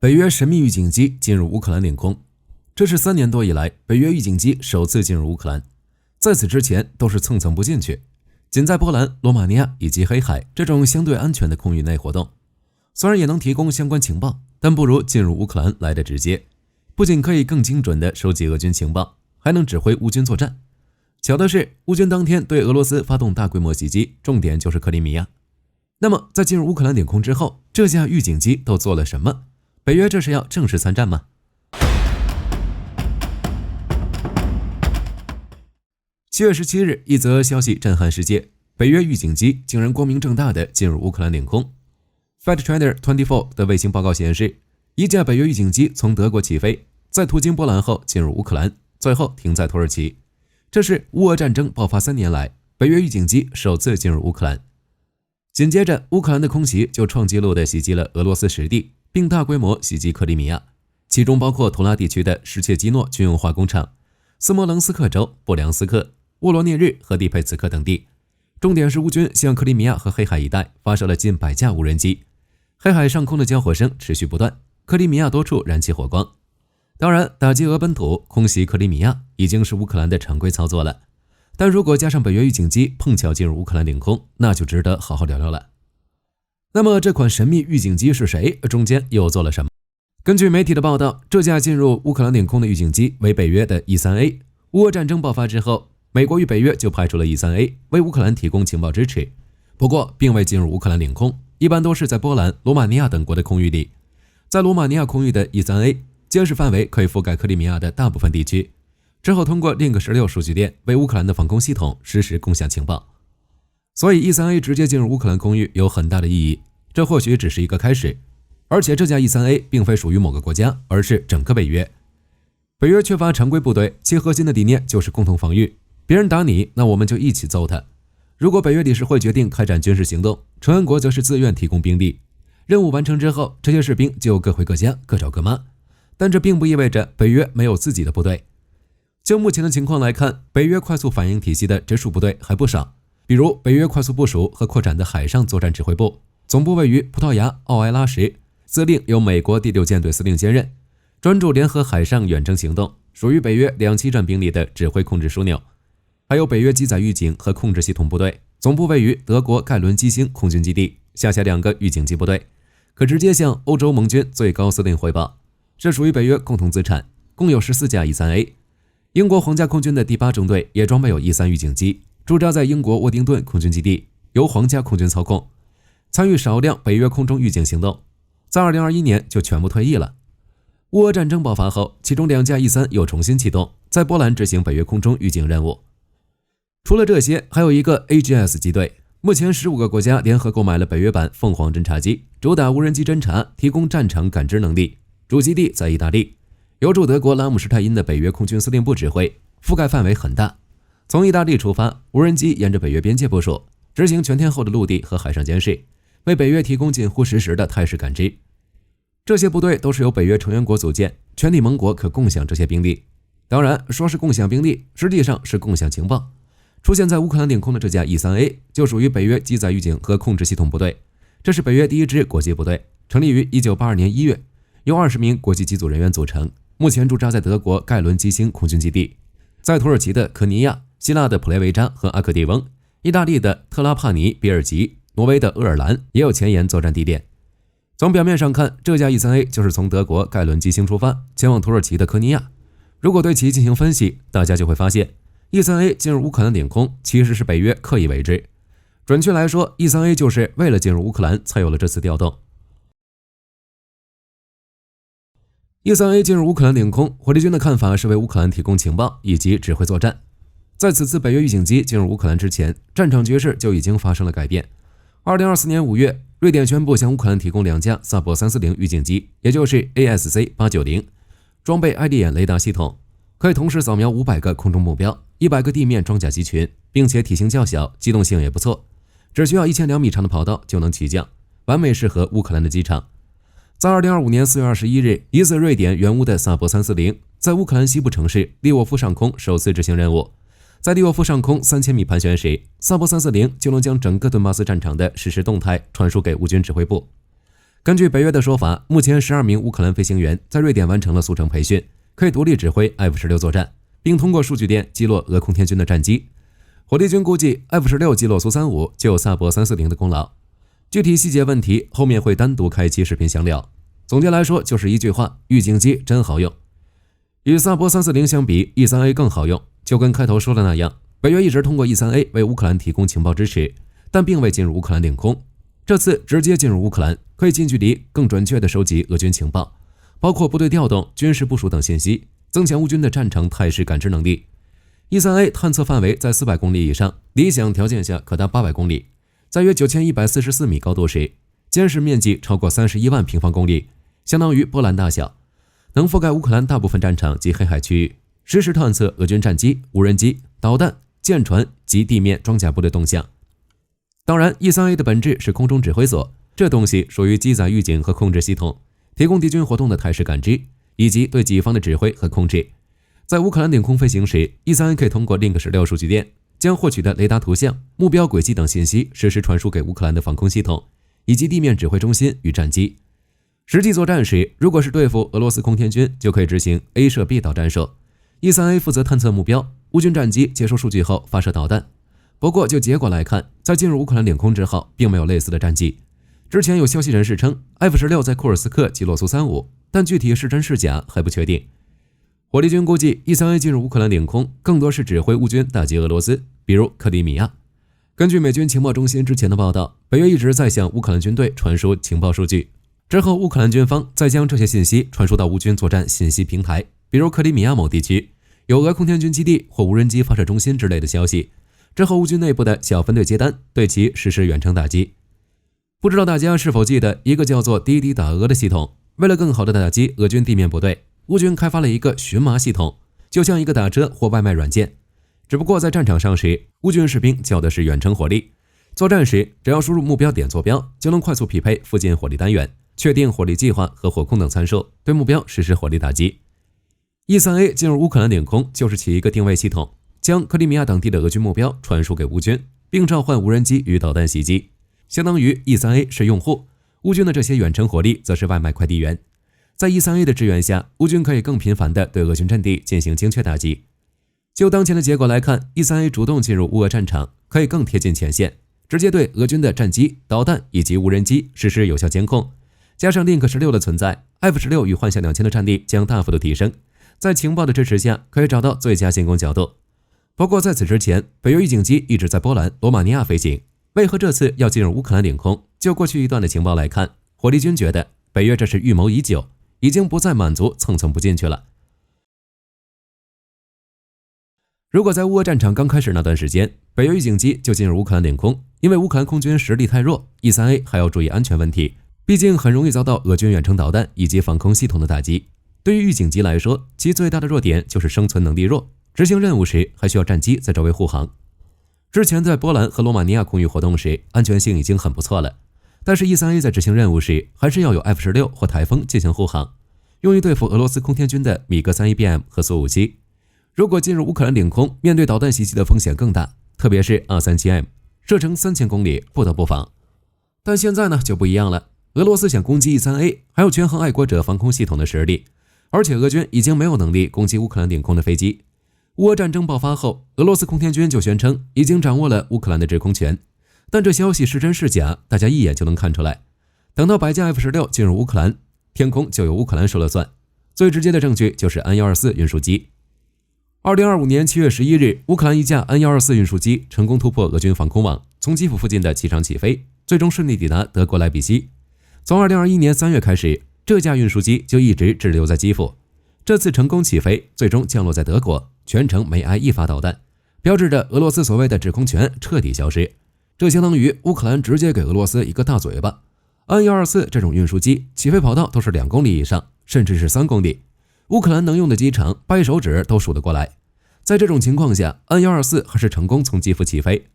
北约神秘预警机进入乌克兰领空，这是3年多以来北约预警机首次进入乌克兰，在此之前都是蹭不进去，仅在波兰、罗马尼亚以及黑海这种相对安全的空域内活动。虽然也能提供相关情报，但不如进入乌克兰来得直接，不仅可以更精准地收集俄军情报，还能指挥乌军作战。巧的是，乌军当天对俄罗斯发动大规模袭击，重点就是克里米亚。那么在进入乌克兰领空之后，这架预警机都做了什么？北约这是要正式参战吗？7月17日，一则消息震撼世界，北约预警机竟然光明正大地进入乌克兰领空。Fact Trader 24的卫星报告显示，一架北约预警机从德国起飞，在途经波兰后进入乌克兰，最后停在土耳其。这是乌俄战争爆发3年来，北约预警机首次进入乌克兰。紧接着，乌克兰的空袭就创纪录地袭击了俄罗斯实地，并大规模袭击克里米亚，其中包括图拉地区的什切基诺军用化工厂、斯摩棱斯克州布良斯克、沃罗涅日和利佩茨克等地。重点是乌军向克里米亚和黑海一带发射了近100架无人机，黑海上空的交火声持续不断，克里米亚多处燃起火光。当然，打击俄本土、空袭克里米亚已经是乌克兰的常规操作了，但如果加上北约预警机碰巧进入乌克兰领空，那就值得好好聊聊了。那么这款神秘预警机是谁？中间又做了什么？根据媒体的报道，这架进入乌克兰领空的预警机为北约的 E3A。 乌俄战争爆发之后，美国与北约就派出了 E3A 为乌克兰提供情报支持，不过并未进入乌克兰领空，一般都是在波兰、罗马尼亚等国的空域里。在罗马尼亚空域的 E3A 监视范围可以覆盖克里米亚的大部分地区，之后通过 Link16 数据链为乌克兰的防空系统实时共享情报。所以 E3A 直接进入乌克兰空域有很大的意义，这或许只是一个开始。而且这架 E3A 并非属于某个国家，而是整个北约。北约缺乏常规部队，其核心的理念就是共同防御，别人打你，那我们就一起揍他。如果北约理事会决定开展军事行动，成员国则是自愿提供兵力，任务完成之后，这些士兵就各回各家，各找各妈。但这并不意味着北约没有自己的部队。就目前的情况来看，北约快速反应体系的直属部队还不少，比如北约快速部署和扩展的海上作战指挥部，总部位于葡萄牙奥埃拉什，司令由美国第6舰队司令兼任，专注联合海上远征行动，属于北约2栖战兵力的指挥控制枢纽。还有北约机载预警和控制系统部队，总部位于德国盖伦基兴空军基地，下辖2个预警机部队，可直接向欧洲盟军最高司令汇报。这属于北约共同资产，共有14架 E3A。 英国皇家空军的第8中队也装备有 E3 预警机，驻扎在英国沃丁顿空军基地，由皇家空军操控，参与少量北约空中预警行动，在2021年就全部退役了。乌俄战争爆发后，其中2架 E3 又重新启动，在波兰执行北约空中预警任务。除了这些，还有一个 AGS 机队，目前15个国家联合购买了北约版凤凰侦察机，主打无人机侦察，提供战场感知能力。主基地在意大利，由驻德国拉姆施泰因的北约空军司令部指挥，覆盖范围很大。从意大利出发，无人机沿着北约边界部署，执行全天候的陆地和海上监视，为北约提供近乎实时的态势感知。这些部队都是由北约成员国组建，全体盟国可共享这些兵力。当然，说是共享兵力，实际上是共享情报。出现在乌克兰领空的这架 E3A 就属于北约机载预警和控制系统部队，这是北约第1支国际部队，成立于1982年1月，由20名国际机组人员组成，目前驻扎在德国盖伦基兴空军基地，在土耳其的科尼亚、希腊的普雷维扎和阿克蒂翁、意大利的特拉帕尼比尔吉、挪威的鄂尔兰也有前沿作战地点。从表面上看，这架 E3A 就是从德国盖伦基兴出发，前往土耳其的科尼亚。如果对其进行分析，大家就会发现，E3A 进入乌克兰领空其实是北约刻意为之。准确来说， E3A 就是为了进入乌克兰才有了这次调动。E3A 进入乌克兰领空，火力军的看法是为乌克兰提供情报以及指挥作战。在此次北约预警机进入乌克兰之前，战场局势就已经发生了改变。2024年5月，瑞典宣布向乌克兰提供2架萨博340预警机，也就是 ASC890， 装备 ID 眼雷达系统，可以同时扫描500个空中目标、100个地面装甲机群，并且体型较小，机动性也不错，只需要1002米长的跑道就能起降，完美适合乌克兰的机场。在2025年4月21日，疑似瑞典援乌的萨博340在乌克兰西部城市利沃夫上空首次执行任务。在利沃夫上空3000米盘旋时，萨博340就能将整个顿巴斯战场的实时动态传输给乌军指挥部。根据北约的说法，目前12名乌克兰飞行员在瑞典完成了速成培训，可以独立指挥 F-16作战，并通过数据链击落俄空天军的战机。火力军估计 F-16击落苏35就有萨博340的功劳。具体细节问题后面会单独开期视频详聊。总结来说就是一句话，预警机真好用。与萨博340相比 E3A 更好用，就跟开头说的那样，北约一直通过 E3A 为乌克兰提供情报支持，但并未进入乌克兰领空。这次直接进入乌克兰，可以近距离更准确地收集俄军情报，包括部队调动、军事部署等信息，增强乌军的战场态势感知能力。E3A 探测范围在400公里以上，理想条件下可达800公里，在约9144米高度时，监视面积超过31万平方公里，相当于波兰大小，能覆盖乌克兰大部分战场及黑海区域，实时探测俄军战机、无人机、导弹、舰船及地面装甲部队动向。当然 E3A 的本质是空中指挥所，这东西属于机载预警和控制系统，提供敌军活动的态势感知，以及对己方的指挥和控制。在乌克兰领空飞行时 ，E3A 可以通过 Link16 数据链将获取的雷达图像、目标轨迹等信息实时传输给乌克兰的防空系统以及地面指挥中心与战机。实际作战时，如果是对付俄罗斯空天军，就可以执行 A 射 B 导战术。E3A 负责探测目标，乌军战机接收数据后发射导弹。不过就结果来看，在进入乌克兰领空之后，并没有类似的战绩。之前有消息人士称 F-16在库尔斯克击落苏35，但具体是真是假还不确定。火力军估计 E3A 进入乌克兰领空更多是指挥乌军打击俄罗斯，比如克里米亚。根据美军情报中心之前的报道，北约一直在向乌克兰军队传输情报数据，之后乌克兰军方再将这些信息传输到乌军作战信息平台，比如克里米亚某地区有俄空天军基地或无人机发射中心之类的消息，之后乌军内部的小分队接单，对其实施远程打击。不知道大家是否记得一个叫做滴滴打俄的系统，为了更好的打击俄军地面部队，乌军开发了一个荨麻系统，就像一个打车或外卖软件。只不过在战场上时，乌军士兵叫的是远程火力，作战时只要输入目标点坐标，就能快速匹配附近火力单元，确定火力计划和火控等参数，对目标实施火力打击。E3A 进入乌克兰领空就是起一个定位系统，将克里米亚等地的俄军目标传输给乌军，并召唤无人机与导弹袭击，相当于 E3A 是用户，乌军的这些远程火力则是外卖快递员。在 E3A 的支援下，乌军可以更频繁地对俄军阵地进行精确打击。就当前的结果来看， E3A 主动进入乌俄战场，可以更贴近前线，直接对俄军的战机、导弹以及无人机实施有效监控。加上 Link16 的存在， F-16与幻象2000的战力将大幅度提升，在情报的支持下，可以找到最佳进攻角度。不过在此之前，北约预警机一直在波兰、罗马尼亚飞行，为何这次要进入乌克兰领空？就过去一段的情报来看，火力军觉得北约这是预谋已久，已经不再满足蹭蹭不进去了。如果在乌俄战场刚开始那段时间，北约预警机就进入乌克兰领空，因为乌克兰空军实力太弱， E3A 还要注意安全问题，毕竟很容易遭到俄军远程导弹以及防空系统的打击。对于预警机来说，其最大的弱点就是生存能力弱，执行任务时还需要战机在周围护航。之前在波兰和罗马尼亚空域活动时，安全性已经很不错了，但是 E3A 在执行任务时，还是要有 F-16 或台风进行护航，用于对付俄罗斯空天军的米格 31BM 和苏57。如果进入乌克兰领空，面对导弹袭击的风险更大，特别是 237M， 射程3000公里不得不防。但现在呢就不一样了，俄罗斯想攻击 E3A， 还有权衡爱国者防空系统的实力，而且俄军已经没有能力攻击乌克兰领空的飞机。乌俄战争爆发后，俄罗斯空天军就宣称已经掌握了乌克兰的制空权，但这消息是真是假，大家一眼就能看出来。等到百架 F-16进入乌克兰，天空就由乌克兰说了算。最直接的证据就是安124运输机。2025年7月11日，乌克兰一架安124运输机成功突破俄军防空网，从基辅附近的机场起飞，最终顺利抵达德国莱比锡。从2021年3月开始，这架运输机就一直滞留在基辅。这次成功起飞，最终降落在德国，全程没挨一发导弹，标志着俄罗斯所谓的制空权彻底消失。这相当于乌克兰直接给俄罗斯一个大嘴巴。安124这种运输机起飞跑道都是2公里以上，甚至是3公里。乌克兰能用的机场掰手指都数得过来。在这种情况下，安124还是成功从基辅起飞。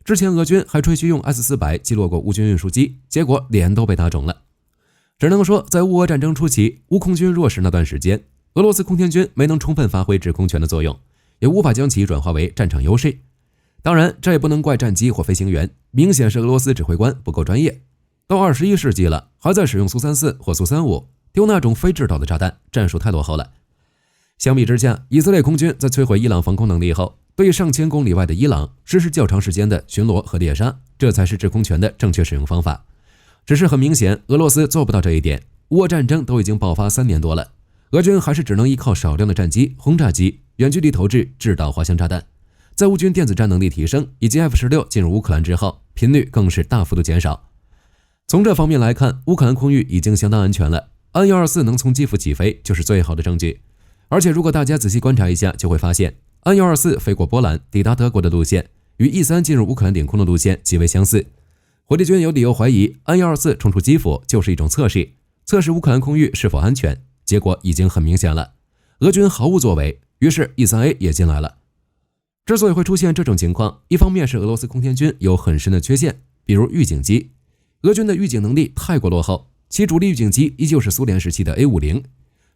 之前俄军还吹嘘用 S400 击落过乌军运输机，结果脸都被打肿了。只能说在乌俄战争初期，乌空军弱势那段时间，俄罗斯空天军没能充分发挥制空权的作用，也无法将其转化为战场优势。当然这也不能怪战机或飞行员，明显是俄罗斯指挥官不够专业。到21世纪了，还在使用苏34或苏35，丢那种非制导的炸弹，战术太落后了。相比之下，以色列空军在摧毁伊朗防空能力后，对上千公里外的伊朗实施较长时间的巡逻和猎杀，这才是制空权的正确使用方法。只是很明显，俄罗斯做不到这一点。乌俄战争都已经爆发3年多了，俄军还是只能依靠少量的战机、轰炸机、远距离投掷制导滑翔炸弹。在乌军电子战能力提升以及 F-16进入乌克兰之后，频率更是大幅度减少。从这方面来看，乌克兰空域已经相当安全了。安124能从基辅起飞就是最好的证据。而且如果大家仔细观察一下，就会发现安124飞过波兰抵达德国的路线与 E3 进入乌克兰领空的路线极为相似。火力军有理由怀疑安124冲出基辅就是一种测试乌克兰空域是否安全。结果已经很明显了，俄军毫无作为，于是 E3A 也进来了。之所以会出现这种情况，一方面是俄罗斯空天军有很深的缺陷，比如预警机。俄军的预警能力太过落后，其主力预警机依旧是苏联时期的 A50。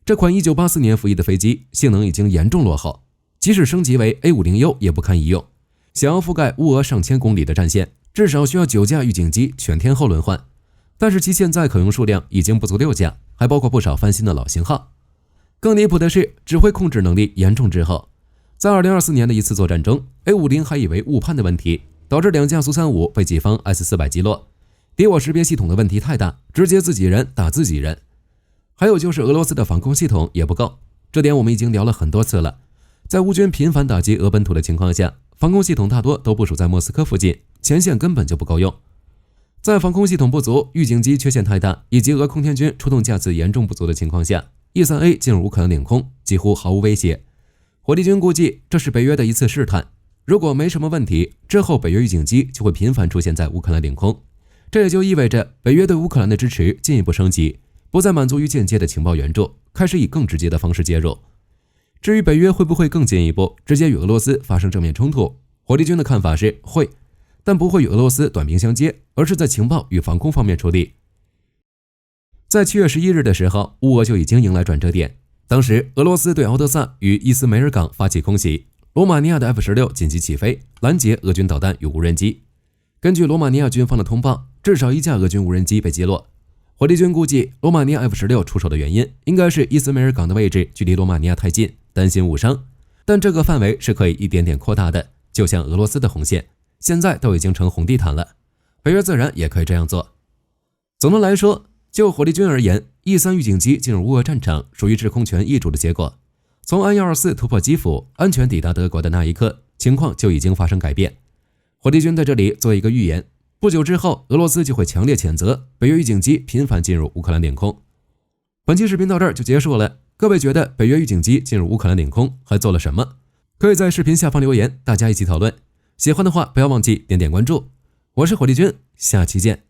这款1984年服役的飞机性能已经严重落后，即使升级为 A50U 也不堪一用。想要覆盖乌俄上千公里的战线，至少需要9架预警机全天候轮换，但是其现在可用数量已经不足6架，还包括不少翻新的老型号。更离谱的是，指挥控制能力严重滞后。在2024年的一次作战中， A50 还以为误判的问题，导致2架苏35被己方 S400 击落。敌我识别系统的问题太大，直接自己人打自己人。还有就是俄罗斯的防空系统也不够，这点我们已经聊了很多次了。在乌军频繁打击俄本土的情况下，防空系统大多都部署在莫斯科附近，前线根本就不够用。在防空系统不足、预警机缺陷太大，以及俄空天军出动架次严重不足的情况下， E3A 进入乌克兰领空几乎毫无威胁。火力军估计这是北约的一次试探，如果没什么问题，之后北约预警机就会频繁出现在乌克兰领空。这也就意味着北约对乌克兰的支持进一步升级，不再满足于间接的情报援助，开始以更直接的方式介入。至于北约会不会更进一步，直接与俄罗斯发生正面冲突，火力军的看法是会，但不会与俄罗斯短兵相接，而是在情报与防空方面出力。在7月11日的时候，乌俄就已经迎来转折点。当时俄罗斯对敖德萨与伊斯梅尔港发起空袭，罗马尼亚的 F-16紧急起飞，拦截俄军导弹与无人机。根据罗马尼亚军方的通报，至少1架俄军无人机被击落。火力军估计罗马尼亚 F-16出手的原因应该是伊斯梅尔港的位置距离罗马尼亚太近，担心误伤。但这个范围是可以一点点扩大的，就像俄罗斯的红线现在都已经成红地毯了，北约自然也可以这样做。总的来说，就火力军而言， E3 预警机进入乌俄战场属于制空权易主的结果。从安124突破基辅，安全抵达德国的那一刻，情况就已经发生改变。火力军在这里做一个预言，不久之后，俄罗斯就会强烈谴责北约预警机频繁进入乌克兰领空。本期视频到这儿就结束了，各位觉得北约预警机进入乌克兰领空还做了什么？可以在视频下方留言，大家一起讨论。喜欢的话不要忘记点点关注。我是火力军，下期见。